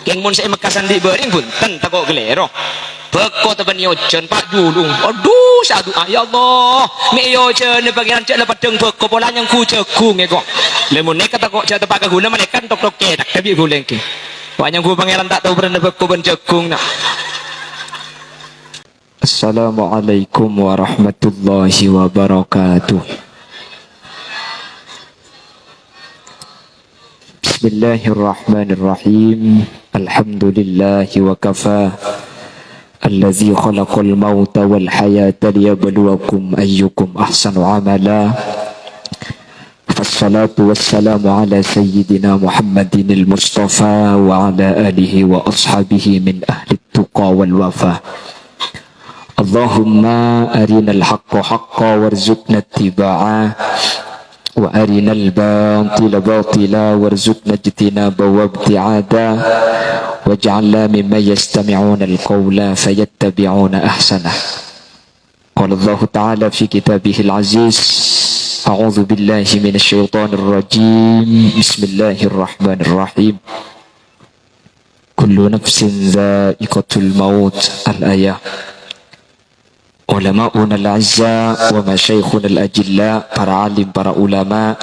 keng mun saya mekasan di bering pun ten takok gelero beko teban yojen pak julung aduh sadu ya Allah me yojen ne pangeran cek lepat deng beko pola yang ku cegung ego lemun ne kata kok cek tepak guna menekan tok tok kedak tapi guleng ki wanyang ku pangeran tak tahu berenda beko ben cegung nak. Assalamualaikum warahmatullahi wabarakatuh. Bismillahirrahmanirrahim. Alhamdulillahi wa kafa. Allazi khalaqal mauta wal hayata liyabluwakum ayyukum ahsanu amala. Wassalatu wassalamu ala sayyidina Muhammadin al-Mustafa wa ala alihi wa ashabihi min ahli tuqa wal wafa. Allahumma arinal haqqa haqqa warzuqna ittiba'ah wa arinal batila batila warzuqna ijtinaba wa ibti'ada waj'alna mimman yastami'una al-qawla fayattabi'una ahsanah. Qala Allah ta'ala fi kitabihil aziz a'udzu billahi minasy syaithanir rajim. Bismillahirrahmanirrahim. Kullu nafsin dha'iqatul maut. Al-ayah. Ulama'una al-azza wa masyayikhuna al-ajilla, para alim, para ulama,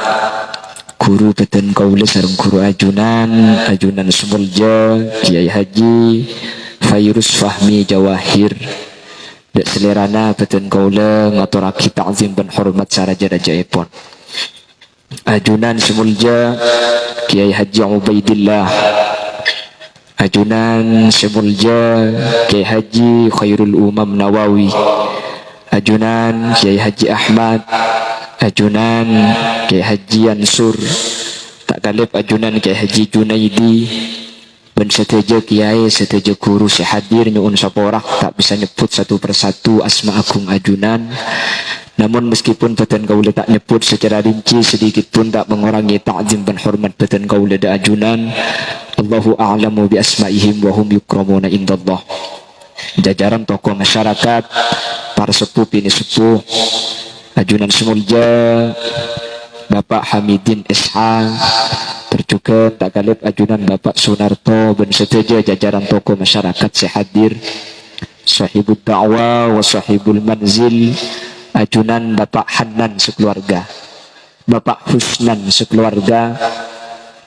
guru beten kaula sareng guru ajunan Sumulja Kiai Haji Fairuz Fahmi Jawahir dek selerana beten kaula ngaturake ta'zim ben hormat saraja-rajaipun. Ajunan Sumulja Kiai Haji Ubaidillah, ajunan Sumulja Kiai Haji Khairul Umam Nawawi, ajunan Kiai Haji Ahmad, ajunan Kiai Haji Ansur, tak galip ajunan Kiai Haji Junaidi, ben seteja kiai seteja guru sehadir nyuun saporah tak bisa nyebut satu persatu asma agung ajunan. Namun meskipun beten kaula tak nyebut secara rinci sedikit pun tak mengurangi ta'zim dan hormat beten kaula da ajunan. Allahu a'lamu bi asma'ihim wa hum yukramuna indallah. Jajaran tokoh masyarakat, para sepuh ini sepuh, ajunan Sumulja Bapak Hamidin Ishaq, terjuga tak galip ajunan Bapak Sunarto ben seteja jajaran tokoh masyarakat sehadir, sahibul da'wah wa sahibul manzil, ajunan Bapak Hanan sekeluarga, Bapak Husnan sekeluarga.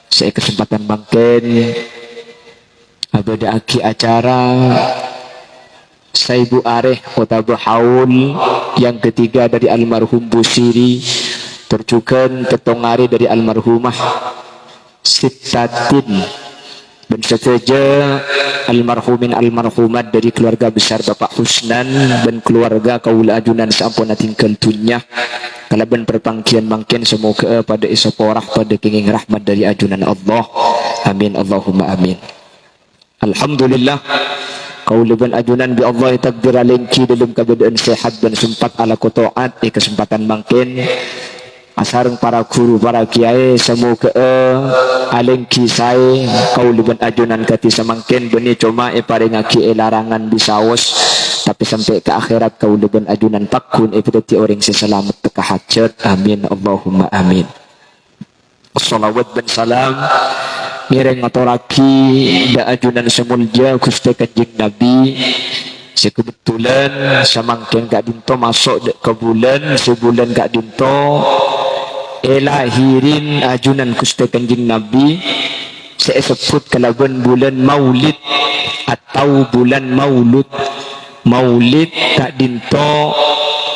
Saya kesempatan mangken abada aki acara Saibu Areh Kota Berhaul yang ketiga dari almarhum Busiri, terjukan ketongari dari almarhumah Sittatin dan seteja almarhumin almarhumat dari keluarga besar Bapak Husnan dan keluarga kaula ajunan sampun tinggal dunya kalaban perpangkian mangken semoga pada isoporah pada kenging rahmat dari ajunan Allah. Amin Allahumma amin. Alhamdulillah kaula ban ajunan bi Allah takdir alengki dalam keadaan sehat dan sempat ala kotoat di kesempatan mangken asareng para guru para kiai semoga alengki sae kaula ban ajunan kati samangken beni cuma paringaki larangan bisaos tapi sampai ke akhirat kaula ban ajunan takun ipeteti orang seselamat teka hajat. Amin Allahumma amin. Shalawat dan salam mireng ngaturaki da ajunan Sumulja Gusti Kanjeng Nabi. Sekebetulan samangken gak dinto masuk ke bulan sebulan gak dinto lahirin ajunan Gusti Kanjeng Nabi. Saya sebut kalaban bulan Maulid atau bulan Maulud. Maulid tak dinto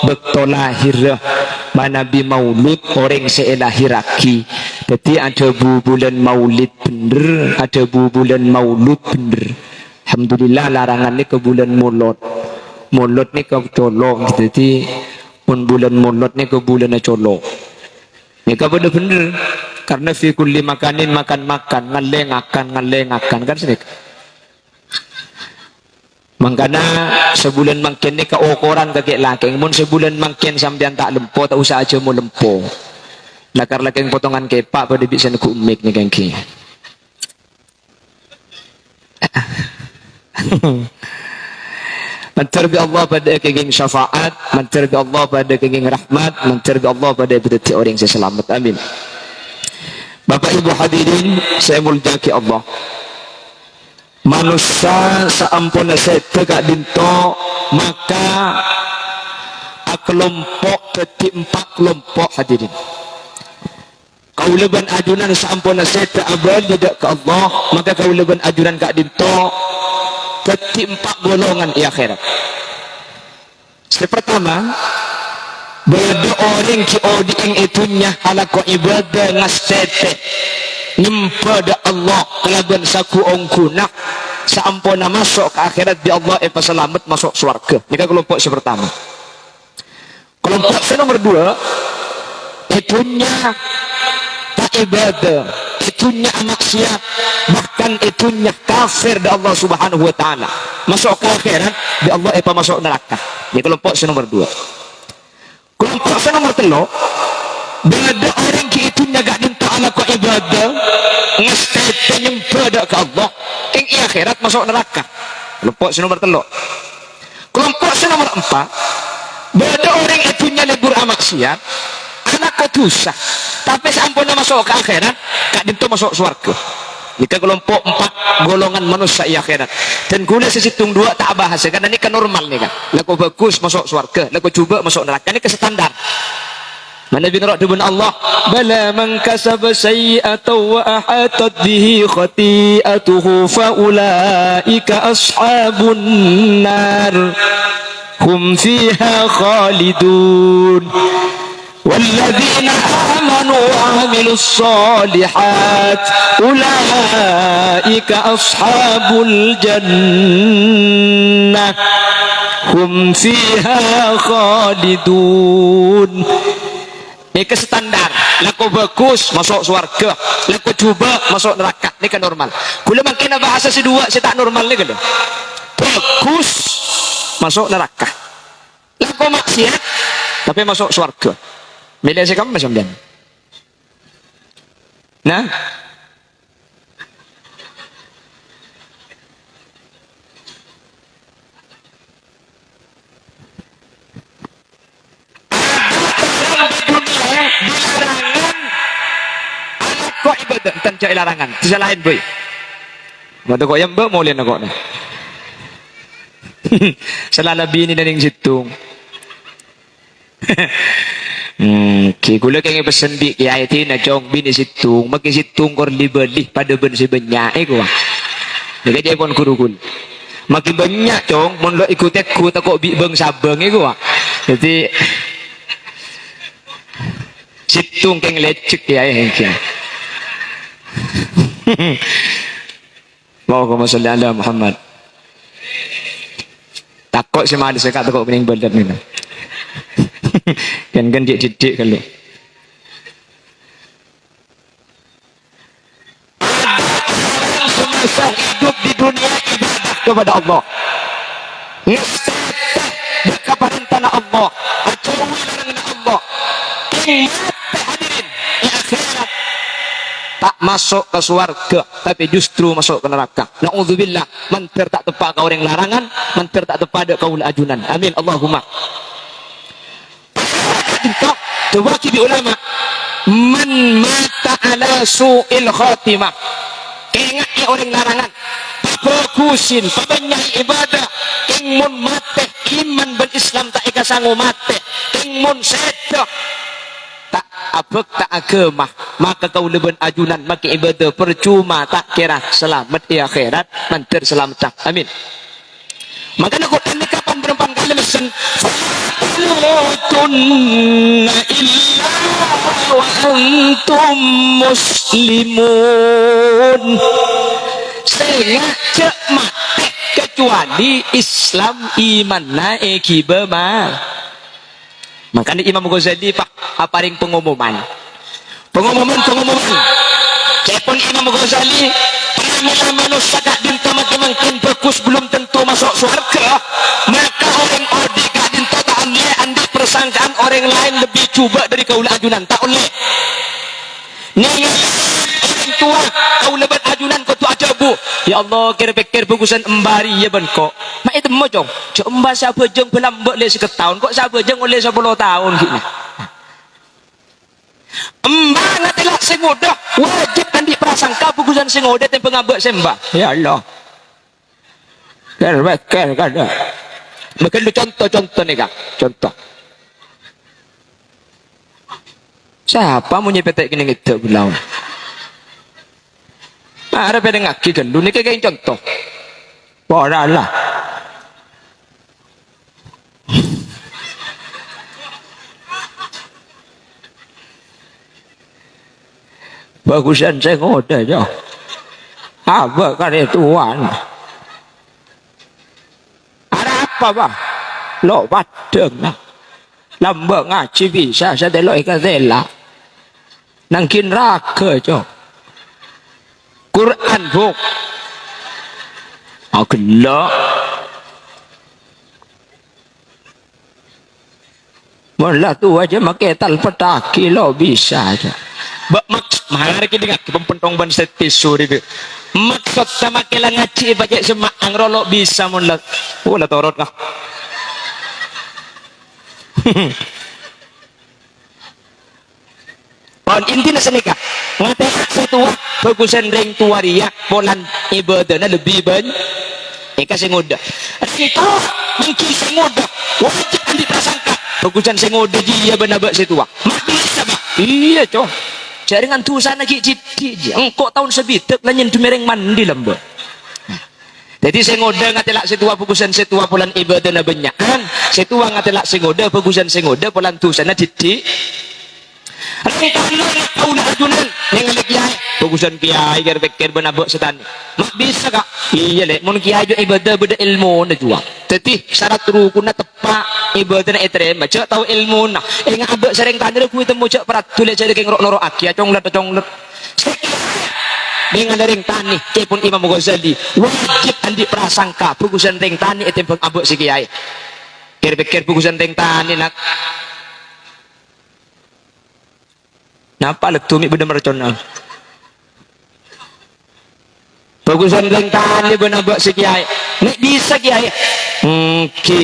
bekto lahir manabi Maulud orang seelahiraki. Jadi ada bulan Maulid bener, ada bulan Maulud bener. Alhamdulillah larangan ni ke bulan Maulud. Maulud ni ke colok. Jadi pun bulan Maulud ni ke bulan colok. Ni ke bener-bener karena fi kulli makanin makan ngalengakan kan sedek. Mangkana sebulan mangken ni ke ukuran kakek lakeng. Mun sebulan mangken sampean tak lempo tak usah aja mau lempo. Lakar-lakeng potongan kepak pada bisa ku umik ni kengki. Menterbi Allah pada kenging syafaat, menterbi Allah pada kenging rahmat, menterbi Allah pada berarti orang yang selamat. Amin. Bapak Ibu hadirin, saya muljaki Allah. manusia saampuna sete kak dinto maka kelompok keempat kelompok hadirin kaulaban ajunan saampuna sete abad tidak ke Allah maka kaulaban ajunan kak dinto keempat golongan di akhirat. Pertama berdoa ning ki oding itunya ala ko ibadah ngastete nyempada Allah kelaban saku ongkuna saampuna masuk ke akhirat di Allah selamat masuk surga. Ini kelompok yang pertama. Kelompok yang nomor dua itunya tak ibadah, itunya maksiat, bahkan itunya kafir di Allah Subhanahu wa taala. Masuk ke akhirat di Allah masuk neraka. Ini kelompok yang nomor dua. Kelompok yang nomor telu beda orang ki itunya gak dinta ala ko ibadah ngestete nyempada ke Allah ing akhirat masuk neraka. Kelompok yang nomor telu. Kelompok yang nomor empat beda orang itunya lebur maksiat anak kotusa tapi sampurna masuk ke akhirat gak dinta masuk surga. Ini kelompok empat golongan manusia di akhirat. Dan guna sesitung dua tak bahas karena ini kan normal nih kan. Laku bagus masuk surga, laku coba masuk neraka. Ini ke standar. Mana bin Rabbun Allah, bala man kasaba sayyi'atan wa ahatat bihi khati'atuhu fa ulaika ashabun nar hum fiha khalidun. والذين آمنوا وعملوا الصالحات أولئك أصحاب الجنة هم فيها خالدون. Ini ke standar, laku bagus masuk surga, laku coba masuk neraka. Ini kan normal. Kalau makin bahasa si dua, si tak normal ni kan? Bagus masuk neraka, laku maksiat tapi masuk surga. Milih saya kamu macam mana? Nah, kok ibadah tanpa larangan, tidak lain boy. Mata kok yang mau lihat kok nih. Salah bini dan yang situ. Kula kaya pesen bi kaya iti na chong bini situng maki situng kor libelih pada ben si banyak ko nega dia pon kurukul maki banyak chong mon lo ikut aku takok bi bang sabang ko jadi situng keng lecek ya kaya Allahumma sholli ala Muhammad takok si madi sekat takok bening badat ni kan didik kalau semasa hidup di dunia ibadah kepada Allah berkabaran tanah Allah acuwi dengan Allah hadirin di akhirat tak masuk ke surga tapi justru masuk ke neraka. Na'udzubillah mantir tak tepat kau orang larangan mantir tak tepat kau ajunan. Amin Allahumma. Tawaki bi ulama man mata ala su'il khatimah ingat orang larangan fokusin pabanyak ibadah ingmun mate iman berislam tak ika sangu mate ingmun sedok tak abek tak agama maka kau leben ajunan maka ibadah percuma tak kira selamat di akhirat mantir selamat tak amin. Maka nak ini kapan berempat kali mesen falutunna illa wa antum muslimun sengaja mati kecuali Islam iman naik bema. Makanya Imam Ghazali pak aparing pengumuman cepon Imam Ghazali manusia gak dinta makin bagus belum tentu masuk surga maka orang odi gak dinta tak oleh anda persangkaan orang lain lebih coba dari kaula ajunan tak oleh nih orang tua kaula bat ajunan kau tu aja bu ya Allah kira pikir bagusan embari ya ben kok mak itu mojong cok embas siapa jeng belambak le seketahun kok siapa jeng oleh 10 tahun gitu embah ngatilah sing udah wajib nanti prasangka bukusan sing udah yang pengambak sembah ya Allah Beker kada. Makan contoh-contoh nih kak, contoh. Siapa mau nyepetek gini gitu belau? Ada pada ngaki kan, dunia kayak contoh. Bodoh lah. Bagusan saya ngoda jo. Apa kare tuan? Ada apa bah? Lo badeng lah. Lambang ngaji bisa saya delok ikazela. Nangkin raga jo. Quran buk. Agak Mula tu aja makai tal petaki lo bisa aja. Mahal kita dengar pempentong ban set pisu di. Maksud sama kela ngaji baca semak rolo bisa mula. Oh lah torot kah. Pohon intinya senika. Ngatakan satu bagusan ring tuaria polan ibadahnya lebih banyak. Eka sengoda. Kita mungkin sengoda. Wajib andi prasangka. Bagusan sengoda dia benabak setua. Mati sama. Iya cow. Jaringan tu sana cicit. Engkau tahun sebitek lanyen tumereng mandi lembut. Jadi sengoda ngatelak setua bagusan setua polan ibadahnya banyak. Setua ngatelak sengoda bagusan sengoda polan tu sana cicit. Bagusan kiai gar pikir benabok setan. Mak bisa kak? Iya lek. Mun kiai jo ibadah beda ilmu na jua. Tetih syarat rukun na tepak ibadah na etre. Macam tahu ilmu na. Ngabek sering tanya ku temu cak perat tulis jadi keng rok norok aki. Conglet. Dengan ring tani. Cepun Imam Ghazali. Wajib andi prasangka. Bagusan ring tani etem abek si kiai. Kir pikir bagusan ring tani nak. Napa letumi benda merconal. Bagusan ring tani benabak si kiai. Nek bisa kiai. Ki.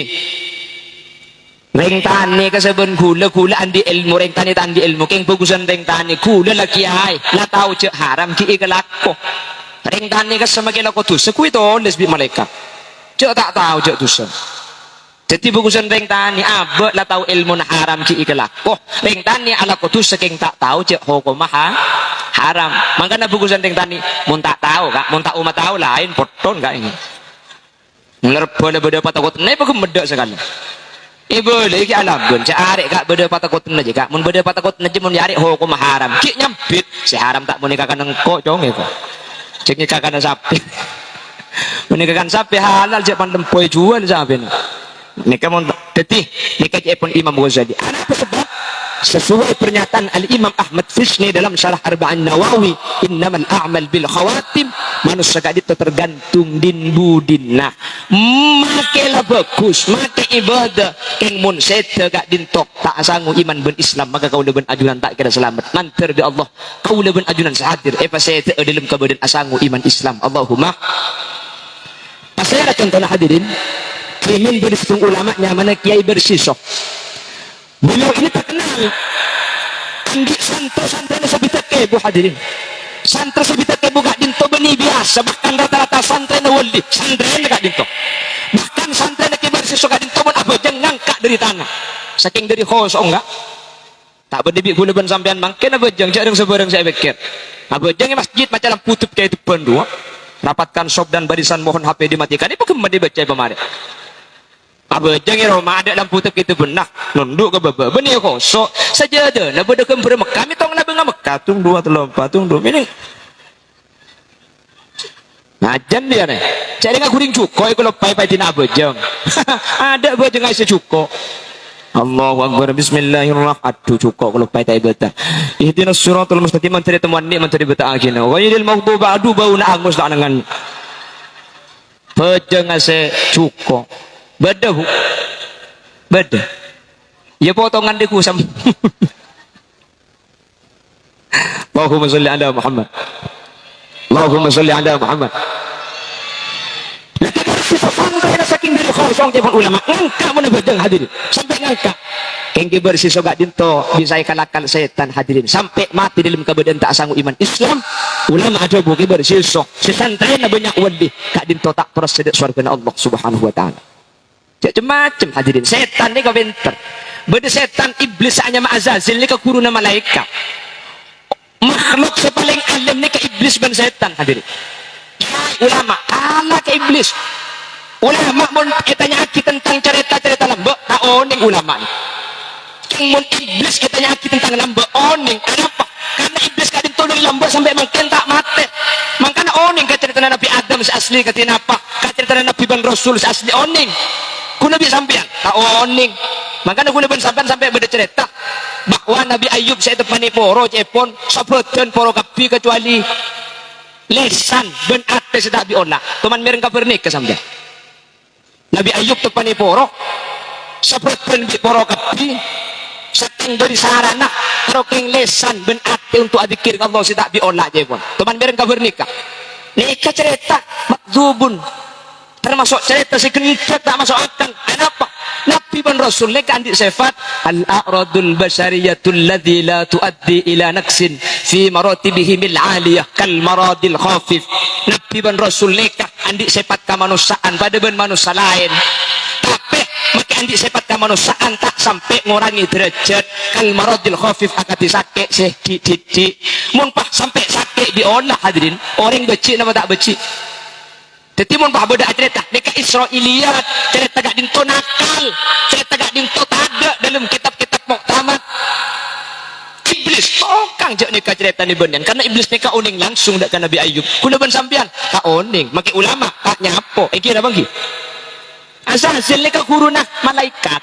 Ring tani kaseben gula andi ilmu ring tani andi ilmu keng bagusan ring tani gula la kiai. La tahu cek haram ki ikalako. Ring tani kasama kelako dosa kuwi tulis bi malaikat. Cek tak tahu cek dosa. Jadi bagusan ring tani abek la tahu ilmu na haram ki ikalako. Ring tani ala kutus saking tak tahu cek hukum haram. Makanya bagusan ring tani mun tak tahu kak, mun tak umat tahu lain poton kak ini. Ngerba beda patakut ne pakai medak sekali. Ibu lagi alam gun cari kak beda patakut aja kak. Mun beda patakut aja mun nyari hukum haram. Ki nyampit si haram tak mau nikahkan engkau cong itu. Cek nikahkan sapi. Menikahkan sapi halal cek pandempoi jual sapi. Nikah mau tetih nikah pun Imam Ghazali. Apa sebab? Sesuai pernyataan Al-Imam Ahmad Fisni dalam Syarah Arba'in Nawawi, innamal a'mal bil khawatim, manusia kadit tergantung din budinna. Makelah bagus, make ibadah keng mun sete gak dintok tak sangu iman ben Islam maka kau leben ajunan tak kira selamat. Nanti di Allah kau leben ajunan sahadir apa sete dalam kabadan asangu iman Islam. Allahumma. Pasal contohnya hadirin. Krimin berhitung ulamanya mana kiai bersisok. Beliau ini terkenal. Andi santri-santri sebitak kebu hadirin. Santri sebitak kebu gak dinto beni biasa. Bahkan rata-rata santri na wali. Santri gak dinto. Bahkan santri na kiai bersisok gak dinto pun abajang ngangkat dari tanah. Saking dari khos enggak. Tak berdebik gula ban sampean mangkin abajang. Jangan sebarang saya pikir. Abajang masjid macam putup kayak itu pendua. Rapatkan shop dan barisan mohon HP dimatikan. Ini bagaimana dibaca pemarin. Abajang Roma ada dalam putih itu benak nunduk ke baba benih kosok saja ada nak berdekat bermekah mitong nak bengah Mekah tung dua patung dua ini ngajan dia nih cari nggak kuring cuko kalau pai tina abajang ada abajang nggak secuko Allahu Akbar Bismillahirrahmanirrahim aduh cuko kalau pai tai beta ihdinas siratal mustaqim menteri temuan ni menteri beta agina ghairil maghdubi adu bau na angus tak dengan bajang nggak cuko beda bu beda ya potongan di kusam Allahumma salli ala Muhammad Allahumma salli ala Muhammad saking dari kosong je pun ulama ngangka mun bedeng hadirin sampai ngangka kengge bersih soga dinto bisa kalahkan setan hadirin sampai mati dalam kebadan tak sanggup iman Islam ulama aja buki bersih sok sesantren banyak wali kak dinto tak terus sedek surga Allah subhanahu wa ta'ala macam-macam hadirin setan ni kau pinter beda setan iblis hanya ma'azazil ni ke kuruna malaikat makhluk sepaling alim ni ke iblis dan setan hadirin ulama ala ke iblis ulama mun tanya aki tentang cerita-cerita lambak tak oning ulama ni mun iblis tanya aki tentang lambak oning kenapa karena iblis kadin tolong lambak sampai makin tak mati makanya oning ke cerita Nabi Adam asli katina apa ke cerita Nabi ban Rasul asli oning ku Nabi sampean tak oning makanya ku Nabi sampai beda cerita bahwa Nabi Ayub saya tepani poro cepon sabreden poro kapi kecuali lesan ben ate sedak biola teman mereng kabar nikah sampean Nabi Ayub tepani poro sabreden bi poro kapi seteng dari sarana roking lesan ben ate untuk adikir Allah sedak biola cepon teman mereng kabar nikah cerita makzubun termasuk cerita si kencet tak masuk akal kenapa Nabi dan Rasul ni kan sifat al-a'radul basyariyatul ladzi la tuaddi ila naqsin fi maratibihimil aliyah kal maradil khafif Nabi dan Rasul ni kan sifat kemanusiaan pada ben manusia lain tapi maka andi sifat kemanusiaan tak sampai ngurangi derajat kal maradil khafif akati sakit sedikit mun sampai sakit diolah hadirin orang becik nama tak becik jadi mun bah beda cerita dekat Israiliyat cerita gak dinto nakal cerita gak dinto tada dalam kitab-kitab muktamad iblis kang jak nikah cerita ni benian karena iblis nikah oning langsung dak kan Nabi Ayub kula ben sampean tak oning make ulama tak nyapo kira bangki asal nikah guruna malaikat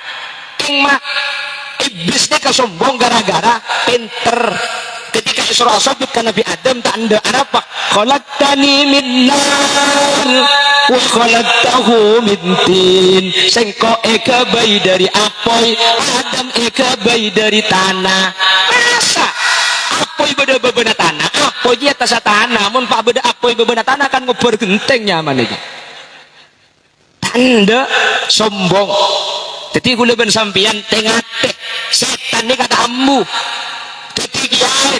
king mah iblis nikah sombong gara-gara pinter ketika Isra sabit kan Nabi Adam tak anda apa khalaqtani min nar wa khalaqtahu min tin sengko eka bayi dari apoy Adam eka bayi dari tanah masa apoy beda bebena tanah apoy di atas tanah mun pak beda apoy bebena tanah kan ngober genteng nyaman iki tanda sombong jadi kula ben sampean tengah setan ni kata ambu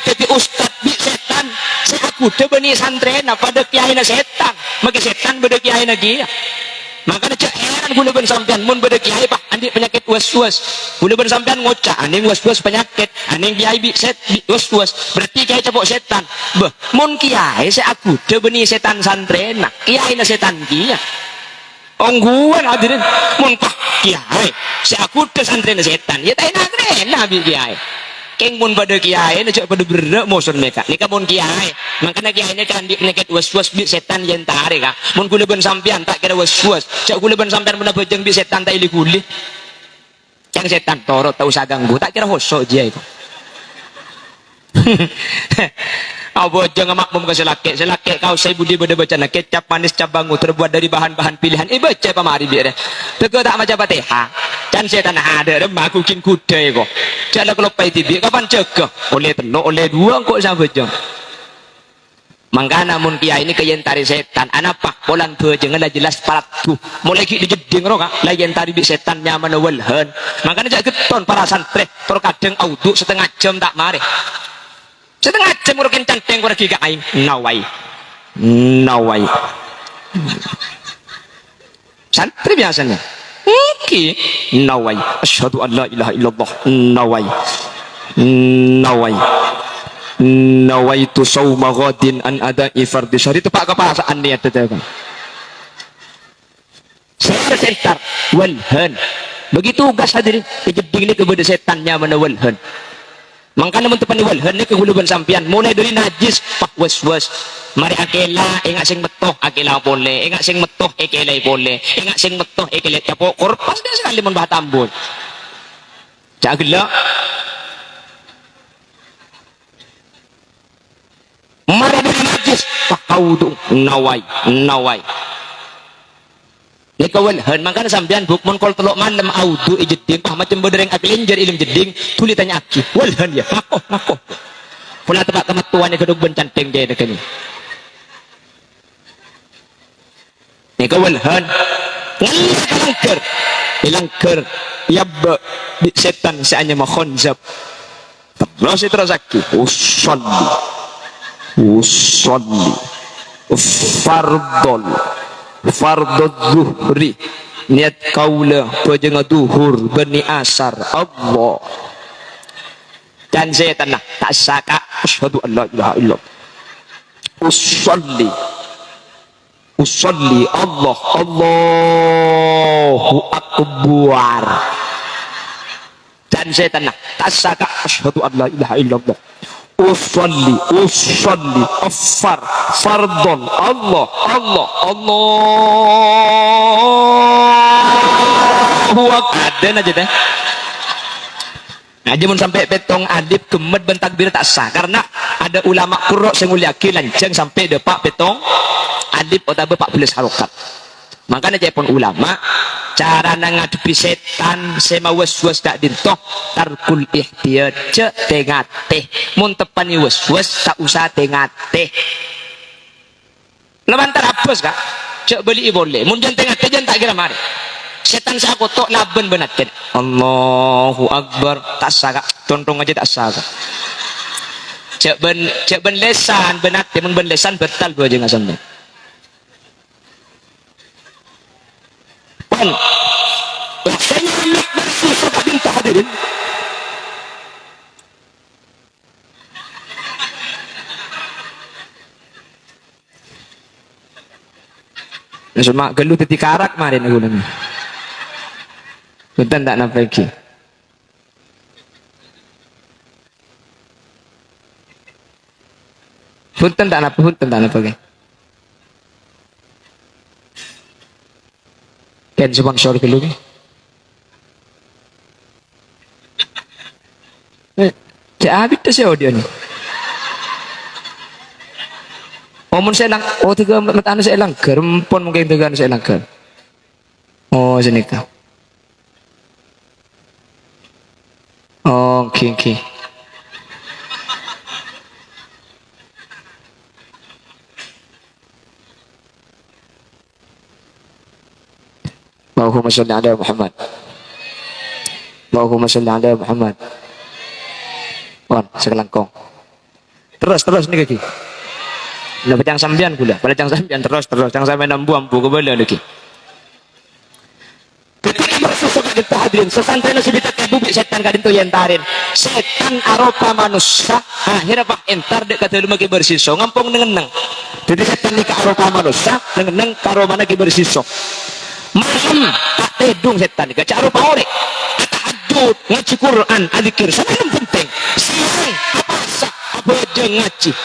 jadi ustad bi setan saya aku de beni santrena pada kiai na setan maka setan beda kiai lagi makanya cek heran gula ben sampean mun beda kiai pak andi penyakit was-was gula ben sampean ngocak aning was-was penyakit aning kiai bi set bi was-was berarti kiai capok setan beh mun kiai saya aku de beni setan santrena kiai na setan kia ongguan hadirin mun pak kiai saya aku de santrena setan ya tak enak bi kiai keng mun pada kiai nak pada berak moson mereka ni kan mun kiai makanya kiai ni kan di penyakit was-was bi setan yang tarik ah mun kula ben sampean tak kira was-was cak kula ben sampean pernah bejeng bi setan tak ili kuli yang setan torot tak usah ganggu tak kira hosok dia itu apa jangan makmum ke selake kau saya budi beda baca nak kecap manis cabangu terbuat dari bahan-bahan pilihan baca pamari biar tega tak macam Fatihah dan setan ada remah kucing kuda kok jangan kalau pai tibi kapan jaga oleh telok oleh dua kok sampai jam mangkana mun kiai ini kayentari setan anapa polan bejeng lah jelas palatu mulai ki dijeding roka layentari bi setan nyaman walhan makanya jak keton para santri terkadang audu setengah jam tak mari setengah jam urukin canteng kurang gigak aing nawai santri biasanya ki nawai asyhadu an la ilaha illallah nawaitu sauma ghadin an ada'i fardhi syahri itu pak kepasaan niat tetap setar walhan begitu gas hadirin kejeding ni kepada setannya mana walhan makanya mentepan walhan ni kehuluban sampian mulai dari najis pak was-was mari akela ingat sing metoh akela boleh ingat sing metoh akela boleh ingat sing metoh akela capo korpas dia sekali mun bah tambun cak gelak mari dari najis pak kaudu nawai ni kawalhan makanya sampean bukmun kol telok malam audu ijeding macam berdereng akilinjar ilim jeding tuli tanya aki walhan ya ngakoh pula tempat kematuan yang kedua bencanteng dia dekat ni kawalhan Langker. Ilangker. Yab setan seanya makhonzab. Terus lagi. Usolli. Usolli. Fardol. Fardol zuhri. Niat kaula pejeng duhur bani asar Allah. Dan setan lah tak saka asyhadu an la ilaha illallah. Usolli. Usolli Allah Allahu akbar. Dan setan lah tak saka asyhadu an la ilaha illallah. Usolli affar fardon Allah Allahu akbar. Ada aja deh. Aja mun sampai petong adib kemed bentakbir tak sah karena ada ulama qurra sing mulyaki lanceng sampai depak petong adib otabe 14 harokat. Makanya jepon ulama cara ngadepi setan sema waswas dak dintoh tarkul ihtiyat ce tengate mun tepani waswas tak usah tengate lebantar apes kak cek beli boleh mun jan tengate jan tak kira mari setan sa kotok laben benaten Allahu akbar tak saka tontong aja tak saka cek ben lesan benate mun ben lesan betal gua aja ngasamne pon saya anak nasi sebab minta hadirin cuma gelut teti karak marin aku nami punten tak napa iki punten tak napa iki ken sponsor dulu nih habis tuh sih audio nih omon saya lang tiga mata saya lang gerempon mungkin tiga saya lang oh sini kau oh oke Allahumma sholli ala Muhammad. Allahumma sholli ala Muhammad. Wan, sekelangkong. Terus nih kaki. Nah, pecang sambian pula. Pada cang sambian terus. Cang sambian ambu kebala lagi. Ketika bersusuk kita hadirin, sesantren sebita kebubik setan kadin tu yantarin. Setan aropa manusia. Akhirnya pak entar dek kata lumah bersisok. Ngampung nengeneng. Jadi setan ni ke aropa manusia, nengeneng karo mana bersisok. Malam tak tedung setan ni cara paore tahajud ngaji Quran adzikir sama penting siang apa sah apa jeung ngaji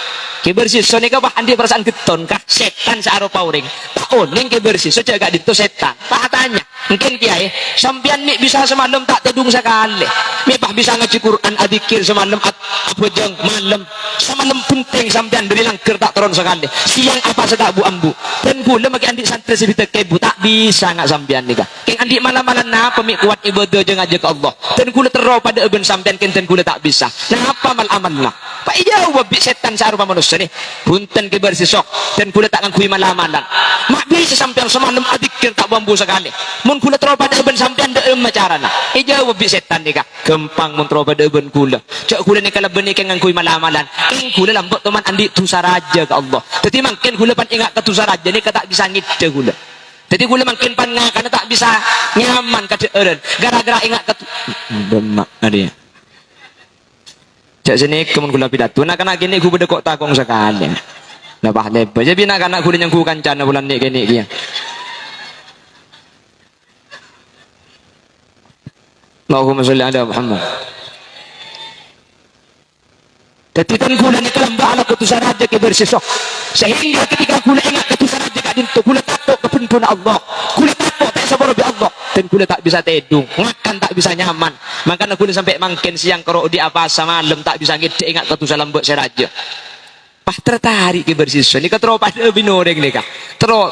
kebersih ni ka bah andi perasaan geton kah setan sa arupa uring paoning kebersih so jaga ditu setan pak tanya mungkin kiai sampean ni bisa semalam tak tedung sekali mi bah bisa ngaji Quran adzikir semalam apa jeung malam semalam penting sampean beri langker tak turun sekali siang apa sedak bu ambu dan kula maki andi santri sebita kebu tak bisa ngak sampean ni kah keng andi malam-malam na pemik kuat ibadah jeung ngajak Allah dan kula tero pada eben sampean kenten kula tak bisa nah apa mal amal lah pak jawab setan sa arupa manusia ni punten kebersisok dan kula tak ngakui malam-malam mak bisa sampean semalam adzikir tak bambu sekali mun kula tero pada eben sampean de macarana jawab setan ni kah gempang mun tero pada eben kula cak kula ni kalau benih keng ngakui malam-malam keng kula lambok teman andi tusa raja ke Allah jadi mungkin kula pan ingat ke tusa raja ni tak bisa ngide kula jadi kula mungkin pan karena tak bisa nyaman ke deureun gara-gara ingat ke demak ada cak sini kemun kula pidato nak kena gini ku bedekok takong sekali nah bah lebar jadi nak kena kula yang ku kancana bulan ni gini dia Allahumma sholli ala Muhammad. Ketikan kula ni kalamba ala kutusan raja kebersisok sehingga ketika kula ingat kutusan raja kadin tu kula tatok kepentuan Allah kula tatok tak sabar bi Allah dan kula tak bisa tedung makan tak bisa nyaman makanya kula sampai mangken siang karo di apa malam tak bisa ngide ingat kutusan lambek seraja pah tertarik kebersisok ni katro pada binoreng ni kah tero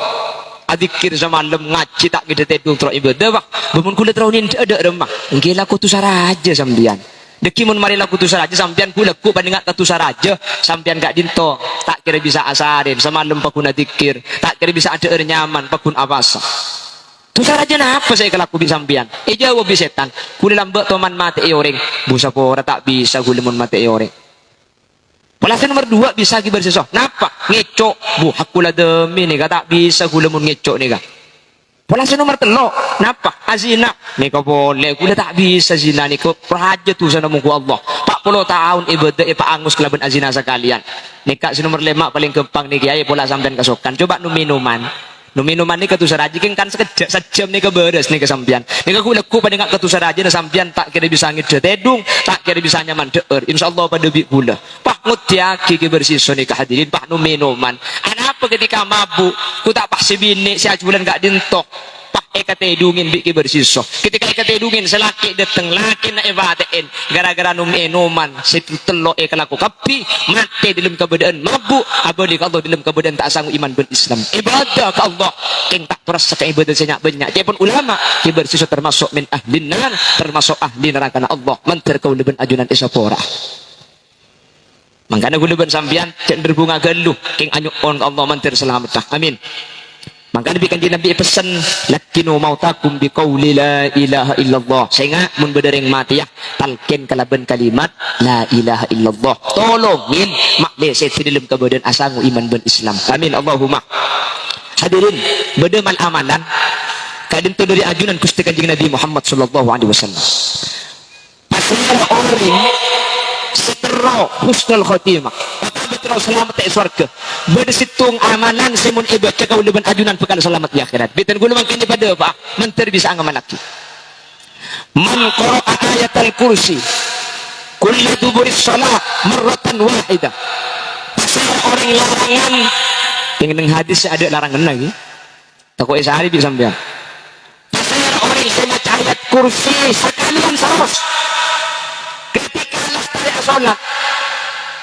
adzikir semalam ngaji tak ngide tedung tero ibadah wah bemun kula tero ni ada remah ngela kutusan raja sambian deki mun mari laku tu saraja sampean kula ku pandingat tu saraja sampean gak dinto tak kira bisa asarin semalam pakun dzikir tak kira bisa ada nyaman pakun abasa Tu saraja na apa saya kelaku bisambian. Jawab bisetan. Kuli lambak toman mati orang. Busa pora tak bisa kuli mun mati orang. Pelajaran nomor 2 bisa ki bersisah. Napa? Ngecok. Bu hakula demi nih tak bisa kuli mun ngecok nih ka. Pelajaran nomor 3. Napa? Azina. Nih ka boleh. Kuli tak bisa zina nih ka. Praja tu sana muku Allah. 40 tahun ibadah angus kelaban azina sekalian. Nih ka si nomor 5 paling gampang nih kiai pola sampean kasokan. Coba nu minuman. Nu minuman ni ketusar aja kan sekejap sejam ni keberes ni kesampian ni aku pada ngak ketusar aja na sampian tak kira bisa ngide tedung tak kira bisa nyaman deur insyaallah pada bi gula pak ngutiaki ke bersisa ni kehadirin pak nu minuman apa ketika mabuk ku tak pasti bini si ajulan gak dintok pak tedungin bi ke bersisa ketika tedungin selaki dateng laki na evatein gara-gara nu minuman situ telo kelaku kapi mati dalam keberadaan mabuk abadi Allah dalam keberadaan tak sanggup iman berislam ibadah ke Allah yang tak terasa ke ibadah banyak banyak dia pun ulama dia bersisa termasuk min ahli nar termasuk ahli neraka Allah mantar kau leben ajunan isapora makanya gue leben sambian cek berbunga geluh king anyuk on Allah mantar selamat amin. Maka Nabi kan Nabi pesan lakinu mautakum biqauli la ilaha illallah sehingga mun bedereng mati ya talkin kalaban kalimat la ilaha illallah tolongin mak lese di dalam keberadaan asangu iman ben Islam amin Allahumma. Hadirin bedemal amalan kadin tu dari ajunan Gusti Kanjeng Nabi Muhammad sallallahu alaihi wasallam pasal orang setero husnul khotimah terus selamat di surga bersitung amalan semun ibadah kau leban ajunan bekal selamat di akhirat bitan gula mangkini pada apa menter bisa angaman laki man qara'a ayatal kursi kullu duburis salat marratan wahidah orang larangan yang hadis ada larangan lagi takut sehari bisa sampean orang yang baca ayat kursi sekalian saros ketika lestari salat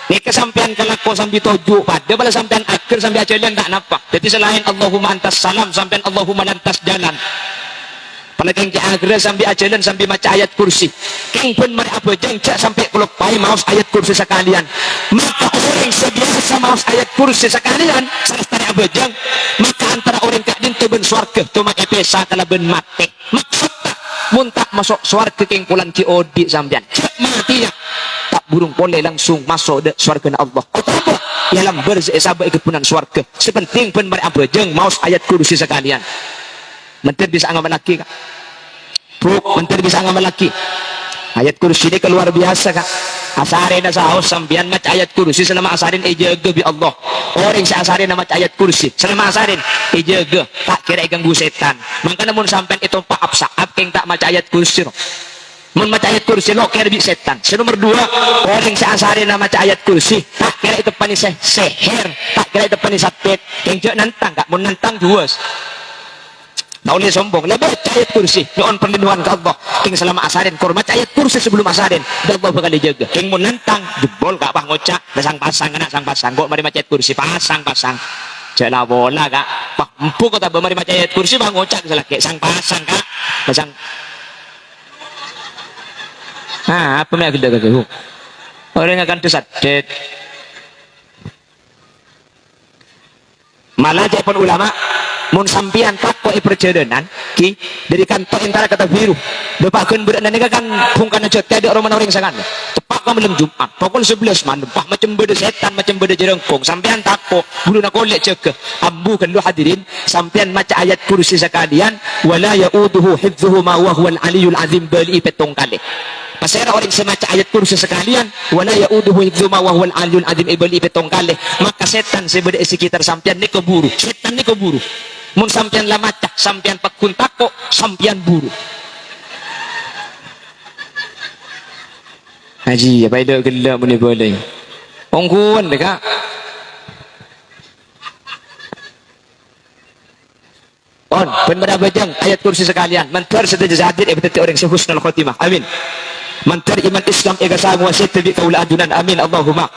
ni kesampian kelako sampai tujuh pada bala sampian akhir sampai ajalan tak nampak jadi selain Allahumma antas salam sampian Allahumma lantas jalan pada keng akhir sampai ajalan sampai maca ayat kursi keng pun mari apa jengcak sampai kelupai maus ayat kursi sekalian maka orang sebiasa maus ayat kursi sekalian selesai apa jeng maka antara orang kak dintu ben swarga tu maka pesa kala ben mati maksudnya muntah masuk swarga keng pulang kiodi sampian cek mati ya tak burung boleh langsung masuk ke surga Allah. Apa? Dalam bersahabat kepunan surga. Sepenting pun mari abajeng maus ayat kursi sekalian. Mentir bisa angaman laki kak. Mentir bisa angaman laki. Ayat kursi ini keluar biasa kak. Asarin sahaus sambian mac ayat kursi selama asarin ejaga bi Allah. Orang si asarin mac ayat kursi selama asarin ejaga tak kira ganggu setan. Maka namun sampai itu pak absaab keng tak mac ayat kursi. Mun maca ayat kursi lo kira bi setan. Nomor 2 orang si asari nama maca ayat kursi tak kira itu panis seher tak kira itu panis sapet yang jauh nantang gak mau nantang juas tak boleh sombong lebih baca ayat kursi nyon perlindungan ke Allah yang selama asarin kor maca ayat kursi sebelum asarin dan Allah bakal dijaga yang mau nantang jebol gak bah ngocak dasang pasang anak sang pasang kok mari maca ayat kursi pasang jala bola kak pak empuk kata mari maca ayat kursi bah ngocak selaki sang pasang kak pasang apa yang kita katakan orang akan tersadet malah jepun ulama mun sampian takwa perjalanan ki dari kantor antara kata biru depakeun beureunan ini kan pungkana jot ada orang sangat tepak ka malam Jumat pukul 11 malam pah macam beda setan macam beda jerengkong sampian takwa buluna kolek ceukeum ambu kan lu hadirin sampian maca ayat kursi sekalian wala yauduhu hifdzuhuma wa huwal aliyul azim bali petong kali pasal orang semacam ayat kursi sekalian wala yauduhu hifdzuhuma wa huwal aliyul azim ibali petong kali maka setan sebeda sekitar sampian ni keburu setan ni keburu mun sampian la maca sampian pakun tako sampian buru haji apa itu gelak mun boleh ongkuan deka on benar bajang ayat kursi sekalian mantar sedaja hadir berarti orang sehusnul khotimah amin mantar iman Islam ega sangu wasit bi kaula adunan amin Allahumma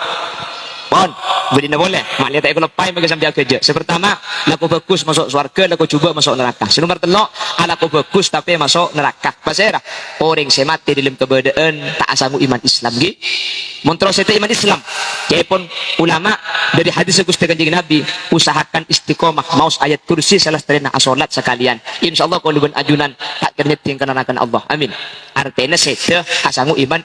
on Jadi tidak boleh. Maknanya tak lepai bagi sambil kerja. Sepertama, laku bagus masuk surga, laku coba masuk neraka. Senomor telok, laku bagus tapi masuk neraka. Pasal orang saya mati dalam kebedaan tak asamu iman Islam. Montros itu iman Islam. Jadi pun ulama dari hadis Gusti Kanjeng Nabi usahakan istiqomah maus ayat kursi salah terina asolat sekalian. Insyaallah kalau ben ajunan tak kerja tingkatan Allah. Amin. Artinya saya asamu iman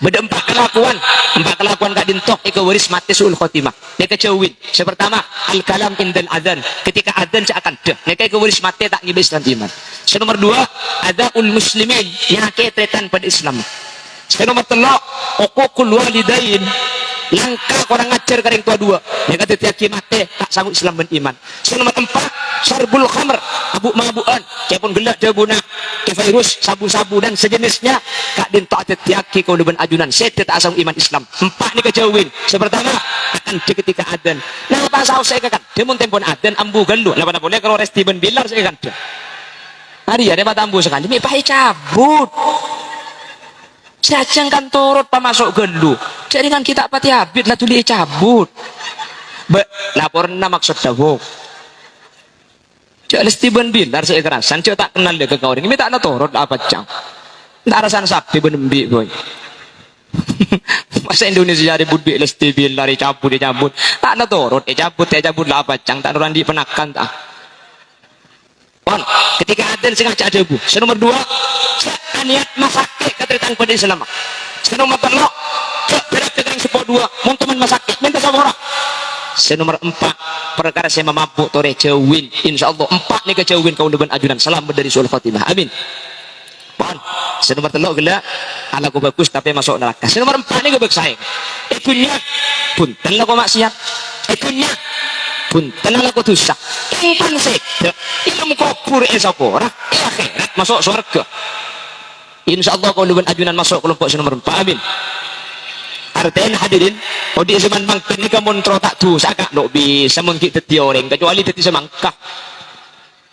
beda empat kelakuan kak dintok ika waris mati suul khotimah neka cewin sepertama al kalam indal adzan ketika adzan cak akan deh neka ika waris mati tak ngibis dalam iman. Nomor dua ada ul muslimin yang ketretan pada Islam. Nomor telok uququl walidain langkah orang ngajar kering tua dua neka tetiaki mati tak sanggup Islam dan iman. Nomor empat syarbul khamr mabuk-mabukan kepun gelak jabuna ke virus sabu-sabu dan sejenisnya kak dintok tetiaki kau deban ajunan setet asam iman Islam. Empat ni kejauhin sepertama akan ketika adan nah apa saus saya kan demun tempon adan ambu gelu lah pada boleh kalau resti ben bilar saya kan hari ada pada ambu sekali mi pai cabut sajang kan torot pamasuk gelu jadi kan kita pati habit lah tuli cabut laporna maksud dawuk cak lesti ben bilar saya kerasan cak tak kenal dia ke kau ini tak ada torot apa cang tak rasan sapi benembi boy. Masa Indonesia ribut bi lesti bilar cabut dia cabut tak ada torot dia cabut lah apa cang tak orang di penakan tak on ketika adan sengaja ada bu. Nomor dua niat masakit keteritan pada Islam. Nomor telok berat dengan sepuluh dua teman masakit minta sama orang. Nomor empat perkara saya mampu tore jawin insyaallah empat ni kejawin kau deban ajunan selamat dari suul khotimah amin. Pon nomor telok gila ala ku bagus tapi masuk neraka. Nomor empat ni gebek saing ikunya pun telah kau maksiat ikunya pun telah kau dosa impan sek ilmu kubur esapora akhirat masuk surga insyaallah kau deban ajunan masuk kelompok nomor empat amin. Artinya hadirin, di zaman mangkin ni kamu tak tu, sakak lo bisa mungkin teti orang, kecuali teti semangkah.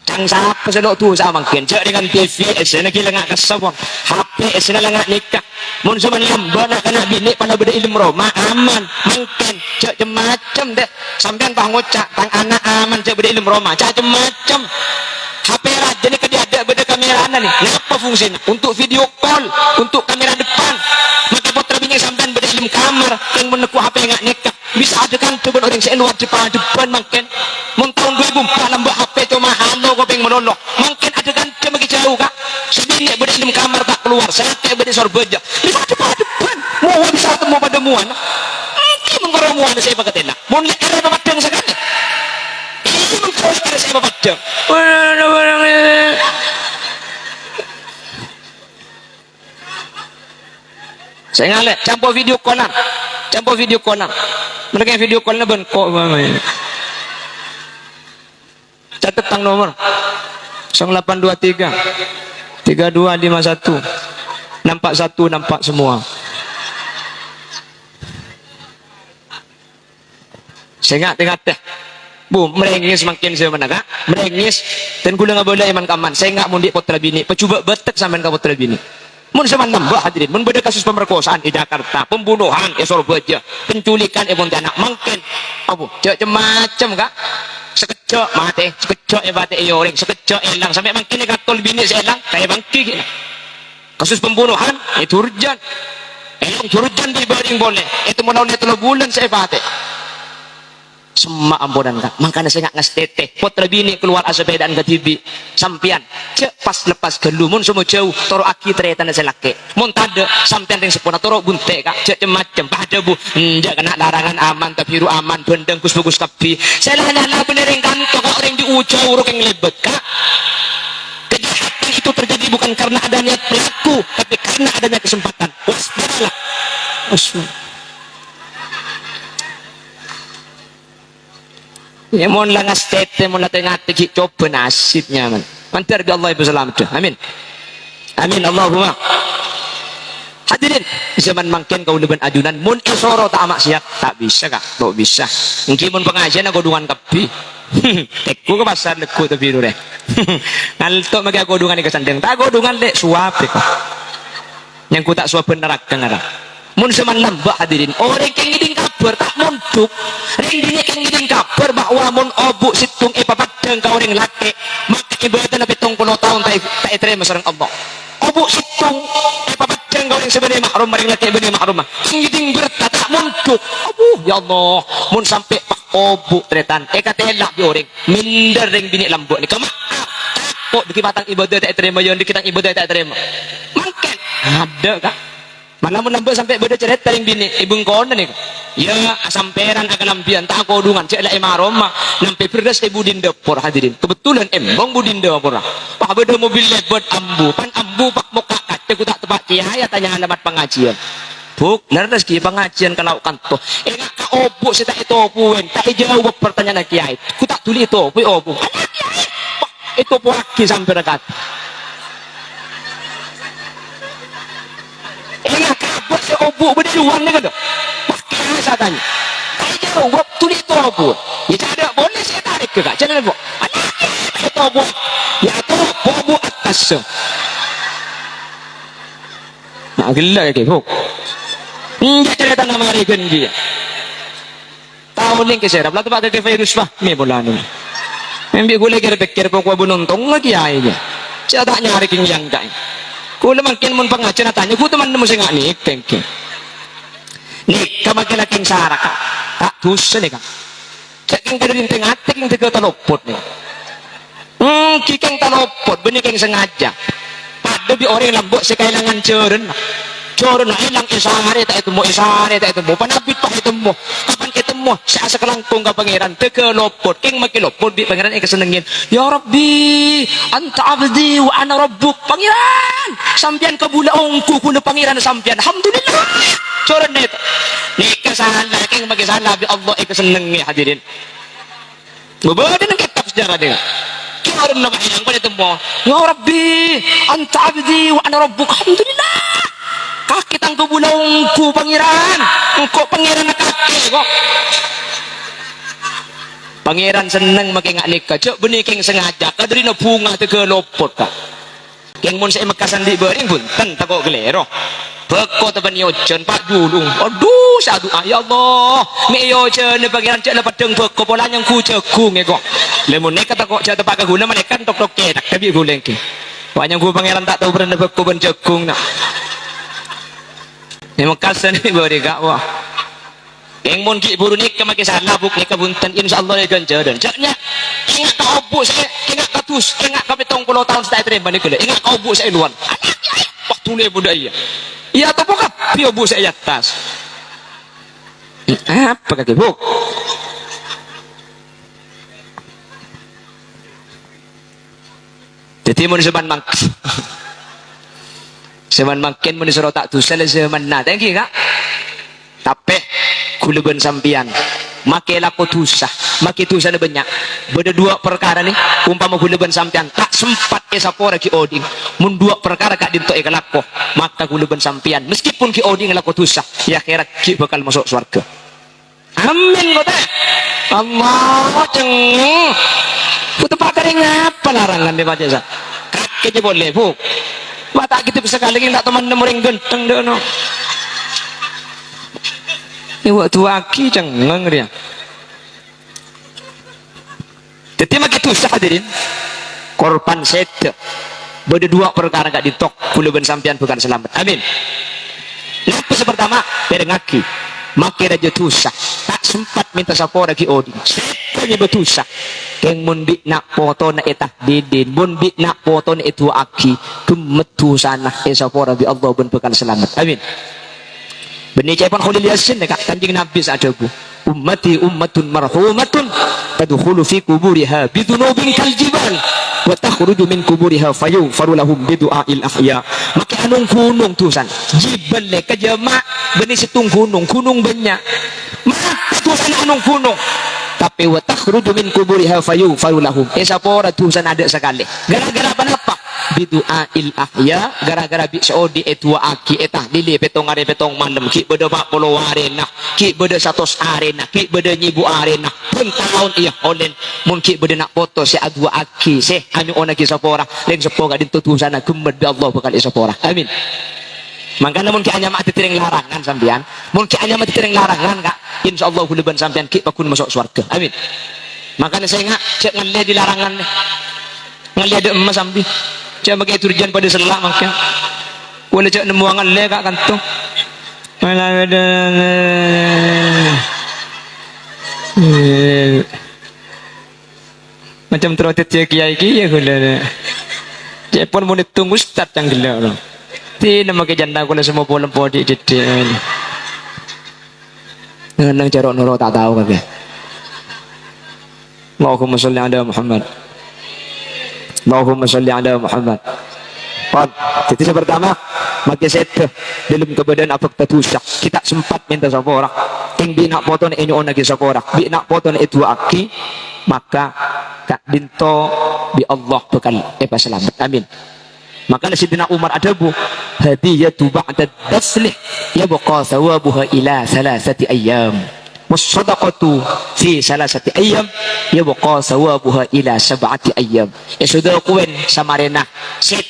Cang siapa sedok tu sama mungkin, cak dengan TV, esena kita ngak kesawang, HP esena ngak nikah, mun zaman lamban kena bini pada beda ilmu Roma aman, mungkin cak macam deh, sampean pah ngocak, tang anak aman cak beda ilmu Roma, cak macam. HP raja ni dia ada beda kamera nih, apa fungsinya? Untuk video call, untuk kamera depan. Maka putra bini sampean beda ilmu kamar yang meneku HP ngak nikah. Bisa ada kan coba orang saya luar depan makin. Mun tahun 2004 nambah HP cuma halo kau pengen menolong. Mungkin ada kan dia bagi jauh kak. Sebini beda ilmu kamar tak keluar. Saya kayak beda sorbeja. Bisa depan. Mau bisa ketemu pada muan. Mungkin mengkorong muan saya pakai tenda. Mun lihat ada padang sekali. Ini mengkorong saya padang. Saya ngalek campur video callan mereka video callnya benko catat tang nomor 0823 3251 nampak semua saya ngat teh bu merengis makin saya mana kak merengis dan gula nggak boleh iman kaman saya nggak mundi putra bini pecoba betek sampean ke putra bini. Mun zaman nambah hadirin, mun beda kasus pemerkosaan di Jakarta, pembunuhan, Surabaya, penculikan Pontianak, mungkin, apa, macam kak, sekejap mati, sekejap mati orang, sekejap hilang, sampai mungkin katol bini sehilang, kayak bangki, kasus pembunuhan, itu urjan, urjan dibanding boleh, itu melalui 3 bulan saya mati. Semua ampunan kak makanya saya nggak ngasteteh putra bini keluar asepedaan ke TV sampian cek pas lepas gelumun semua jauh toro aki teretan saya laki mun tade sampian yang sepuna toro bunte kak cek macam pada bu enggak kena larangan aman tapi ru aman bendeng kus kapi saya lah benerin kantor kak orang diujau uruk yang lebet kak kejahatan itu terjadi bukan karena adanya pelaku tapi karena adanya kesempatan waspadalah ya mon lang astete mon lateng ate ki coba nasibnya man mantar bi Allah ibu selamat amin amin Allahumma hadirin zaman mangken kau leban ajunan mun isoro tak maksiat tak bisa kak tak bisa mungkin mun pengajian aku dungan kapi tekku ke pasar leku tapi biru deh ngalto magi aku dungan ke sandeng tak aku dungan lek suap kok yang ku tak suap benerak dengar mun zaman lambak hadirin orang yang ngiding kapi kabar tak munduk ring dini keng ngidin kabar bahwa mun obu situng ipapadeng kau ring laki maka ibadah na 70 tahun tak terima sareng Allah obu situng ipapadeng kau ring sebenarnya mahrum ring laki benih mahrum ngidin berta tak munduk abu ya Allah mun sampai pak obu tretan katela di orang minder ring bini lambuk ni kemaaf kok dikibatang ibadah tak terima yon dikitang ibadah tak terima mungkin ada kak mana mun lambuk sampai beda cerita ring bini ibung kono ni ya samperan akalampian tak kodungan cek la emaroma nampe perdas ibu dinda por hadirin kebetulan embong budinda por pak beda mobil lebat ambu pan ambu pak muka kaca ku tak tepat cahaya tanya alamat pengajian buk nerdes ki pengajian kalau kanto enggak ka obu sita itu obuin tak jawab pertanyaan kiai ku tak tuli itu obu obu itu lagi sampai dekat enggak kabut si obu berduan ni kan pakai saya tanya tak jawab tuli itu obu ya ada boleh saya tarik ke kak jangan bu itu obu ya itu obu atas nak gila ke buk enggak cerita nama regen dia tahun ni keserap lah tempat ke virus bah ni bulan ni membi gue lagi berpikir pokok bununtong lagi aja saya tak nyari yang tak gue makin mun pengajian tanya gue teman nemu saya nik tengki nik kamaki laking sarak tak dosa nih kak ceking dari tengah ceking tiga talopot nih kikeng talopot benih keng sengaja pada bi orang lambuk sekailangan ceren corona hilang isare tak itu mo panabit pa itu mo kapan ketemu sa kelangkung ka pangeran teke lopot king makilopot bi pangeran ay kasenengin ya rabbi anta abdi wa ana rabbuk pangeran sampian kabulaongku kuno pangeran sampian alhamdulillah corona itu ni kasala king makisala bi Allah ay kasenengi hadirin bobode ng kitab sejarah dia corona mahiyang pa itu mo ya rabbi anta abdi wa ana rabbuk alhamdulillah kaki tangku bulungku pangeran engkau pangeran kaki kok pangeran seneng makin ngak nikah cok benih keng sengaja kadri no bunga tege lopot kak keng mun saya mekasan di bering bunten takok gelero beko teban yojen pak dulung aduh sadu ya Allah me yojen pangeran cek lepat deng beko pola yang ku jagung ya kok lemon nekat takok cek tepak guna menekan tok tok kedak tapi guleng ki wanyang ku pangeran tak tahu berenda beko ben jagung nak ni makasan ni beri kak wah yang mun ki buru ni kemaki salah buk ni kabuntan insyaallah ni ganjaran jaknya ingat ka obu saya ingat katus ingat ka 70 tahun saya terima ni kule ingat ka obu saya luan waktu le budaya iya atau bukan pi obu saya atas apa kaki buk jadi mun seban mang zaman makin menisoro tak dosa le zaman na thank you kak tapi kuluban sampian make laku dosa make dosa ne banyak beda dua perkara nih umpama kuluban sampian tak sempat esapora ki oding mun dua perkara kak dinto e kalako maka kuluban sampian meskipun ki oding laku dosa ya akhirat ki bakal masuk surga amin kota Allah ceng putu pakare ngapa larangan di baca sa kak boleh bu mata gitu bisa kali ini tak teman nemuring genteng deh no ini waktu aki cengeng dia jadi mak itu hadirin korban sete beda dua perkara gak ditok kuluban sampian bukan selamat amin yang pertama berengaki makai raja tusah tak sempat minta sapora ki oding sepanya betusah yang mundi nak foto na etah didin mundi nak foto na itu aki kemetu sana sapora bi Allah pun bukan selamat amin benih caipan khulil yasin dekat kanjeng nabi sa'adabu ummati ummatun marhumatun tadkhulu fi kuburiha bidunubin kaljibal wa takhruju min kuburiha fayughfaru lahum bidu'ail ahya maka anung gunung tusan jibal le kajama benih situng gunung banyak maka tusan anung gunung tapi wa takhruju min kuburiha fayughfaru lahum sapora tusan ada sekali gara-gara apa bidu'ail ahya gara-gara bi saudi etua aki etah dili petong are petong mandem ki beda 40 arena ki beda 100 arena ki beda nyibu arena pun tahun iya olen mun ki beda nak foto si adua aki se anu ona ki sapora leng sapora dintu tusana gemed bi Allah bakal sapora amin Makanya mun ki anya mati tireng larangan sampean, mun ki anya mati tireng larangan kak, insyaallah huleban sampean ki bakun masuk surga. Amin. Makanya saya cek ngalia di larangan nih. Ngalia ada emas sambil. Cek bagi turjan pada selak makanya. Wala cek nemu ngalia kak kantung. Wala ada. Macam terotet cek kiai kiai gula. Cek pun mau ditunggu start yang gila orang. Tidak makai janda gula semua bolam podi di. Nang jarok nuro tak tahu kabeh. Allahumma sholli ala Muhammad. Allahumma sholli ala Muhammad. Kon, titik pertama, maka set dalam kebadan apa tertusak. Kita sempat minta sapora. Ting bi nak foto ni enyo lagi sapora. Bi nak foto ni itu aki, maka kak binto bi Allah bekal selamat. Amin. Maka Sayyidina Umar ada bu hadiyatu ba'da taslih yabqa thawabuha ila thalathati ayyam. Wassadaqatu fi salasati ayyam yabqa thawabuha ila sab'ati ayyam. Sudah kuwen samarena set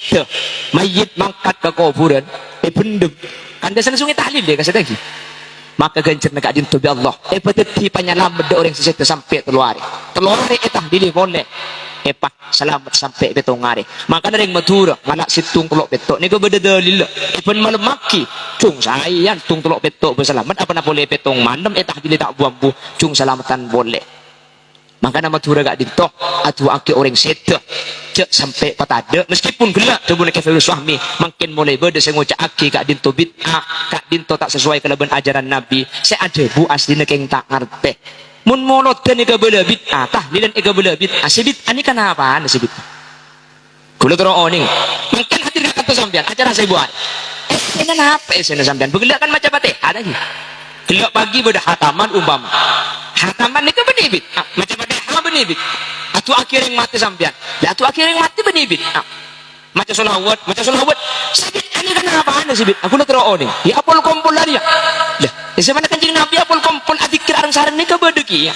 mayit mangkat ke kuburan pendem anda langsung tahlil dia kasih lagi maka gancer nak adin bi Allah peteti panyalam beda orang seset sampai keluar etah dili boleh pak selamat sampai betong ngare maka ada yang matura anak situng telok betok ni ko beda dalil pen malam maki cung sayan tung telok betok berselamat apa nak boleh betong mandem etah dili tak buambu cung selamatan boleh maka nama matura gak dinto atu aki orang seta cek sampai patada meskipun gelak tu boleh kafirus wahmi makin mulai beda saya ngucap aki gak dinto bid'ah gak dinto tak sesuai kelaban ajaran Nabi saya ada bu aslinya keng tak ngerti mun molot dan ika bela bid'ah tahlilan ika bela bid'ah si bid'ah ni kenapa si bid'ah kula terus oning makin hadir gak kata sampean acara saya buat ini kenapa saya sampean bergelak kan macam apa ada lagi gelak pagi beda hataman umpama hataman ni ke benibit macam ada benibit atu akhir yang mati sampean lah atu akhir yang mati benibit macam solawat sabit ani kenapa anda sabit aku nak terus oning ya apol kompol lari ya lah saya mana kanjeng Nabi apol kompol adikir arang sarang ni ke bedeki ya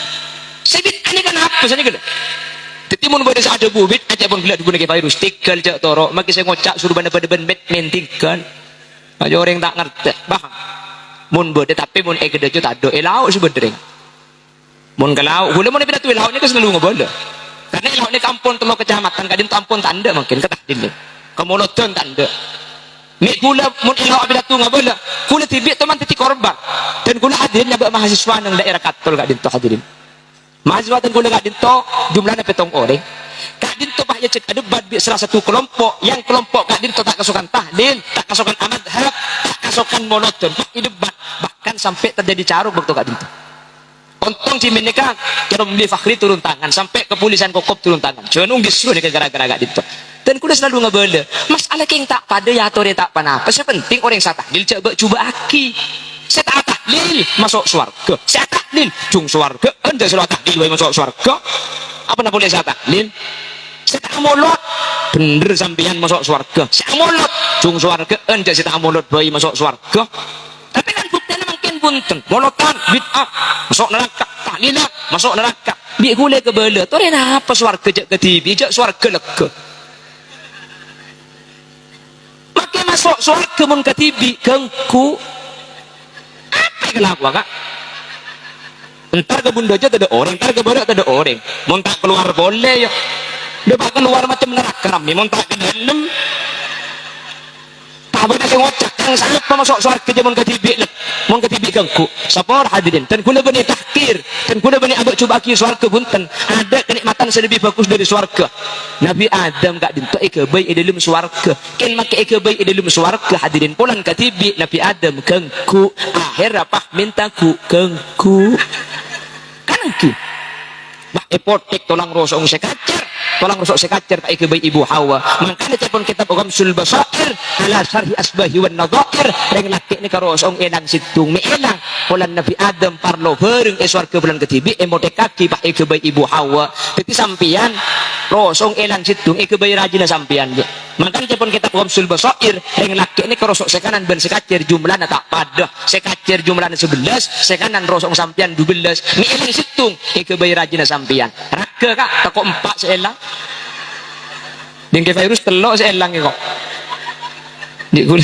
sabit ani kenapa sana gede tetimun pada saat ada bubit aja pun gelak digunakan virus tinggal jak torok maki saya ngocak suruh benda pada ben tinggal aja orang tak ngerti bahang mun bode tapi mun gede jo tak ada elau sebenarnya mun kalau gula mun pindah tu elau ni ke selalu ngobola karena elau ni kampung telok kecamatan kadin kampung tanda mungkin ketah dini kemoloton tanda ni gula mun elau pindah tu ngobola gula tibik teman titik korban dan gula hadirnya bak mahasiswa nang daerah Katol kadin tu hadirin mahasiswa dan gula kadin tu jumlahnya petong orang kadin tu bahaya cek ada badbi salah satu kelompok yang kelompok kadin tu tak kasukan tahlil tak kasukan amadhab tak kasukan monoton hidup bahkan sampai terjadi caruk waktu kadin tu untung si menikah kira beli Fakhri turun tangan sampai kepolisian kokop turun tangan cuman unggisru ni gara-gara gak itu dan kuda selalu ngebela masalah yang tak pada ya atau dia tak panah apa penting orang yang tahlil coba aki saya tak tahlil masuk swarga saya tahlil cung swarga anda selalu tahlil masuk swarga apa nak boleh saya tahlil saya tak molot bener sampean masuk swarga saya molot cung swarga anda saya tak molot bayi masuk swarga tapi kan buktinya makin punten molotan bid'ah masuk neraka tahlilan masuk neraka bi gule ke bela tu rena apa swarga jak ke TV jak swarga lega makin masuk swarga mun ke TV gengku apa kelaku kak entar ke bunda aja ada orang entar ke barat ada orang mun tak keluar boleh ya dia bakal keluar macam neraka rame mun tak ke dalam tahu nak ngocak yang sangat masuk surga jaman ketibik mun ketibik gangku sapor hadirin dan kula bani tahkir dan kula bani abak coba aki surga punten ada kenikmatan lebih bagus dari surga Nabi Adam gak dinto eke baik dalam surga ken make eke baik dalam surga hadirin pulang ketibik Nabi Adam gangku akhir apa mintaku gangku kanku bah epotek tolong rosong sekacar tolong rusuk sekacer pak ike bayi ibu Hawa makanya cepon kitab Ghamsul Basair ala syarhi asbahi wan nadhair reng laki ni karo song enang situng mi enang polan Nabi Adam parlo bareng swarga bulan ketibi emote kaki pak ike bayi ibu Hawa dadi sampean rosong enang situng ike bayi rajina sampean ge makanya cepon kitab Ghamsul Basair reng laki ni karo sok sekanan ben sekacer jumlahna tak pada sekacer jumlahna 11 sekanan rosong sampean 12 mi enang situng ike bayi rajina sampean raga kak teko 4 seelang dingke virus telok seelang kok dik kula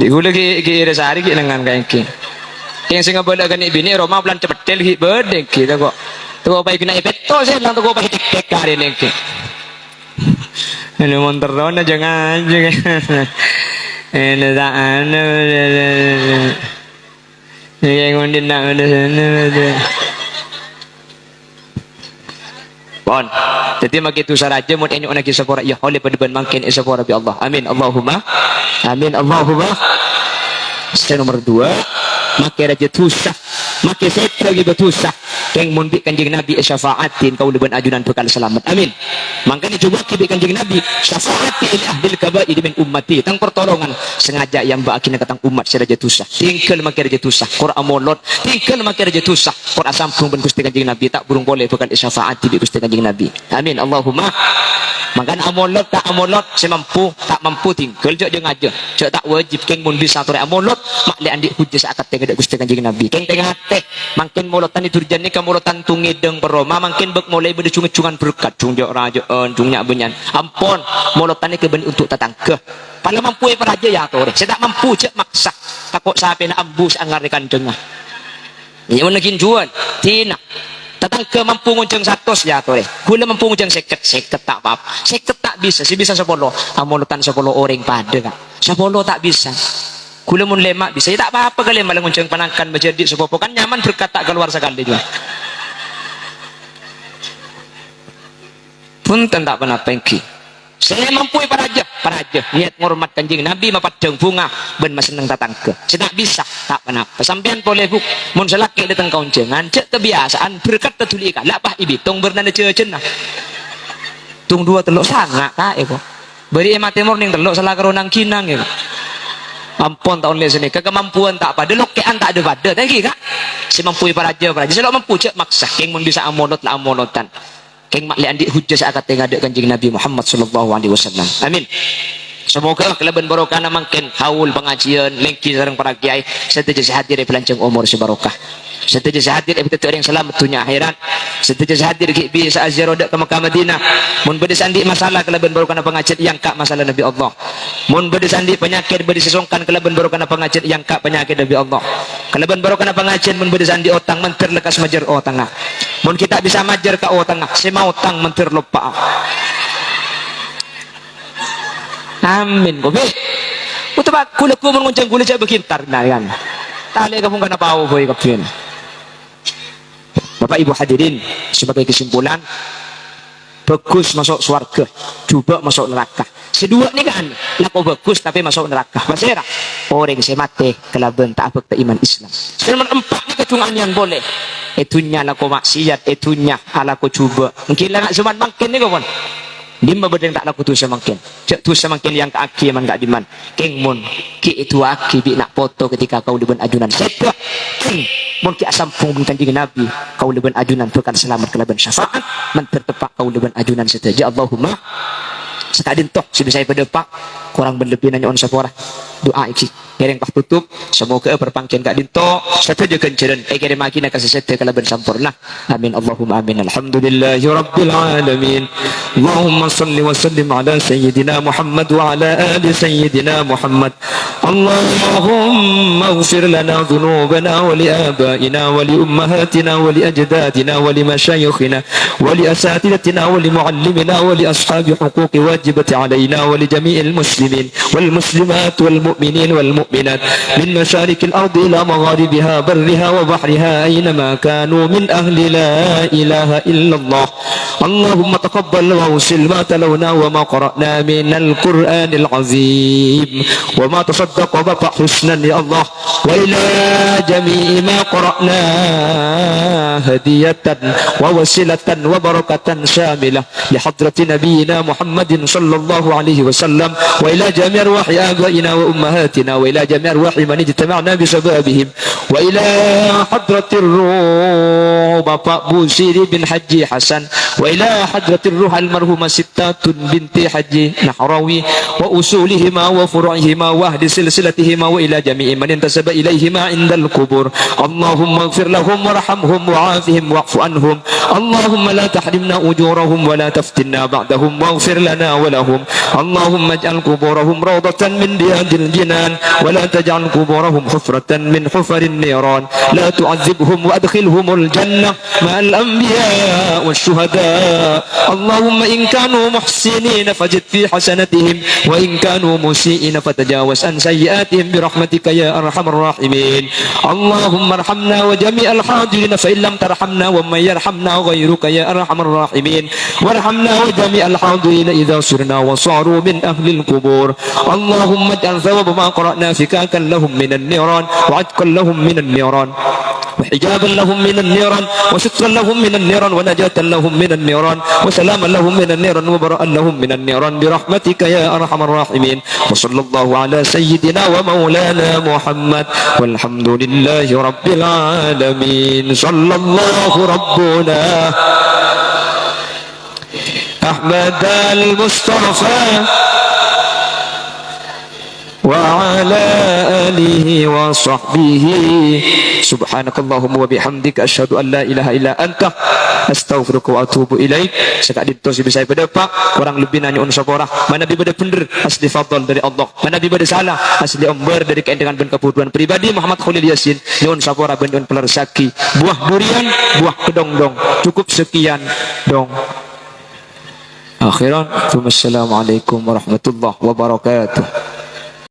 Di gula ki ira sari ki nangan kae ki. Yang singa bala kan bini Roma plan cepetel ki bedek ki ta kok. Tuh apa kena beto saya lang tuh apa tek kare nek ki. Ano mon terona jangan jangan. Ano da ano. Yang ngundin nak ada sana. Bon, jadi makitu saraja mun enyo nak kisah pora ya oleh pada ban mangkin isa pora bi Allah. Amin Allahumma. Amin Allahumma. Step nomor 2, make raja tusah, make sekta lagi betusah. Keng mun bi kanjeng Nabi syafaatin kau leban ajunan bekal selamat. Amin. Makanya coba bi kanjeng Nabi syafaati li ahli kabair min ummati. Tang pertolongan sengaja yang mbak akina katang umat si raja tusah. Tingkel make raja tusah. Qur'an molot, tingkel make raja tusah. Qur'an sampung ben Gusti kanjeng Nabi tak burung boleh bekal syafaati bi Gusti kanjeng Nabi. Amin Allahumma. Makan amolot tak amolot semampu tak mampu tinggal jok jeung aja jok tak wajib keng mun bisa tore amolot mak le andik hujah sakat tengah Gusti kanjeng Nabi keng tengah teh mangkin molotan diturjan ni kamolotan tungideng peroma mangkin bek mulai berdecung-cungan berkat cung jok raja cung nyak benyan ampon molotan ni keben untuk tatangkeh pala mampu peraja ya tore saya tak mampu cek maksa takut sape na ambus angar kanjeng ya mun nagin jual tina tatang ke mampu ngunceng 100 ya tore kula mampu ngunceng 50 tak apa 50 tak bisa si bisa 10 amolotan 10 orang pada kak 10 tak bisa kula mun lemak bisa ya tak apa-apa kali malah ngunceng panangkan menjadi sepopo kan nyaman berkata keluar sekali juga punten tak pernah pengki saya mampu paraja niat ngormat kanjeng Nabi mapadeng bunga ben maseneng tatangke saya tak bisa tak kenapa sampean boleh buk mun selaki datang kauncengan cek kebiasaan berkat tetuli ka lapah ibitung bernanda ceuceun tung 2 teluk sanga kae kok beri mati morning teluk salah karonang kinang ya ampun tahun le sini kemampuan tak pada lokean tak ada pada tadi kak si mampu paraja saya mampu cek maksa keng mun bisa amolot lah amolotan keng mak le andik hujah saat tengah ada kanjeng Nabi Muhammad sallallahu alaihi wasallam. Amin. Semoga kelebihan barokah mangken haul pengajian lengki sareng para kiai setuju hadir di pelancong umur sebarokah. Setuju hadir di tetu yang selamat dunia akhirat. Setuju hadir ki bisa aziarah ke Mekah Madinah. Mun bade sandi masalah kelebihan barokah pengajian yang kak masalah Nabi Allah. Mun bade sandi penyakit bade sesongkan kelebihan barokah pengajian yang kak penyakit Nabi Allah. Kelebihan barokah pengajian mun bade sandi otang menter lekas majer otang. Mun kita bisa majar ke otang semau otang menter lupa. Amin bobe. Utama kula ko mun nguncang kula cak bekintar na kan. Tali ka mong kana pao boy kapten. Bapak Ibu hadirin, sebagai kesimpulan bagus masuk surga, coba masuk neraka. Sedua ni kan laku bagus tapi masuk neraka. Masira orang saya mati kelaban tak abek iman Islam. Selama 4 ni kecungan yang boleh. Itunya laku maksiat, itunya alaku coba. Mungkin lah nak zaman makin ni kawan. Lima bedeng tak laku tu semakin. Cek tu semakin yang kaki man gak diman. Keng mun ki itu aki bi nak foto ketika kau leben ajunan. Setua. Keng mun ki asampung kanjeng Nabi kau leben ajunan bukan selamat kelaban syafaat mentertepak kau leben ajunan setuju Allahumma sekadin toh sudah saya berdepak kurang berlebih nanya on sapora doa iki kereng pak tutup semoga perpangkian gak dinto setuju kenceren kereng makina kasih sete kelaban sampurna amin Allahumma amin alhamdulillahi rabbil alamin Allahumma salli wa sallim ala sayyidina Muhammad wa ala ali sayyidina Muhammad Allahumma ighfir lana dhunubana wa li abaina wa li ummahatina wa li ajdadina wa li masyayikhina wa li asatidatina wa li muallimina wa li ashabi huquqi wajibati alaina wa li jami'il muslimin wal muslimat wal mu'minin wal mu'minat min masharikil ardi ila magharibiha barriha wa bahriha aynama kanu min ahli la ilaha illallah Allahumma taqabbal wa usil ma talawna wa ma qara'na minal Qur'anil azim wa ma tasaddaqa bapak husnan ya Allah wa ila jami'i ma qara'na hadiyatan wa wasilatan wa barakatan syamilah li hadrati nabiyina Muhammadin sallallahu alaihi wasallam wa ila jami' arwahi abaina wa ummahatina wa ila jami' arwahi man ijtama'na bi sababihim wa ila hadratir ruh Bapak Busiri bin Haji Hasan wa ila hadratir ruh almarhumah Sittatun binti Haji Nahrawi wa usulihima wa furu'ihima wa ahli silsilatihima wa ila jami'i man intasaba ilaihima indal kubur Allahumma ighfir lahum warhamhum wa'afihim wa'fu anhum Allahumma la tahrimna ujurahum wa la taftinna ba'dahum waghfir lana wa lahum Allahumma ij'al kuburahum rawdatan min riyadil jinan ولا تجعل قبورهم حفرة من حفر النيران لا تعذبهم وأدخلهم الجنة مع الأنبياء والشهداء اللهم إن كانوا محسنين فجد في حسنتهم وإن كانوا مسيئين فتجاوز عن سيئاتهم برحمتك يا أرحم الراحمين اللهم ارحمنا وجميع الحاضرين فإن لم ترحمنا ومن يرحمنا غيرك يا أرحم الراحمين وارحمنا وجميع الحاضرين إذا صرنا وصاروا من أهل القبور اللهم اجعل ثواب ما قرأنا فكاكا لهم من النيران وعتقا لهم من النيران وحجابا لهم من النيران وسترا لهم من النيران ونجاة لهم من النيران وسلاما لهم من النيران وبراء لهم من النيران برحمتك يا أرحم الراحمين وصلى الله على سيدنا ومولانا محمد والحمد لله رب العالمين صلى الله ربنا أحمد المصطفى وعلى آله وصحبه سبحانك اللهم وبحمدك أشهد أن لا إله إلا أنت أستغفرك وأتوب إليك. Sekadit itu sih bisa pada pak kurang lebih nanya unsur orang mana bi pada bener asli fadl dari Allah mana bi pada salah asli umbar dari keendangan dan kebutuhan pribadi Muhammad Khalil Yasin nyun sapora ben pelersaki buah durian buah kedong-dong cukup sekian dong. Akhiran, Assalamualaikum warahmatullahi wabarakatuh.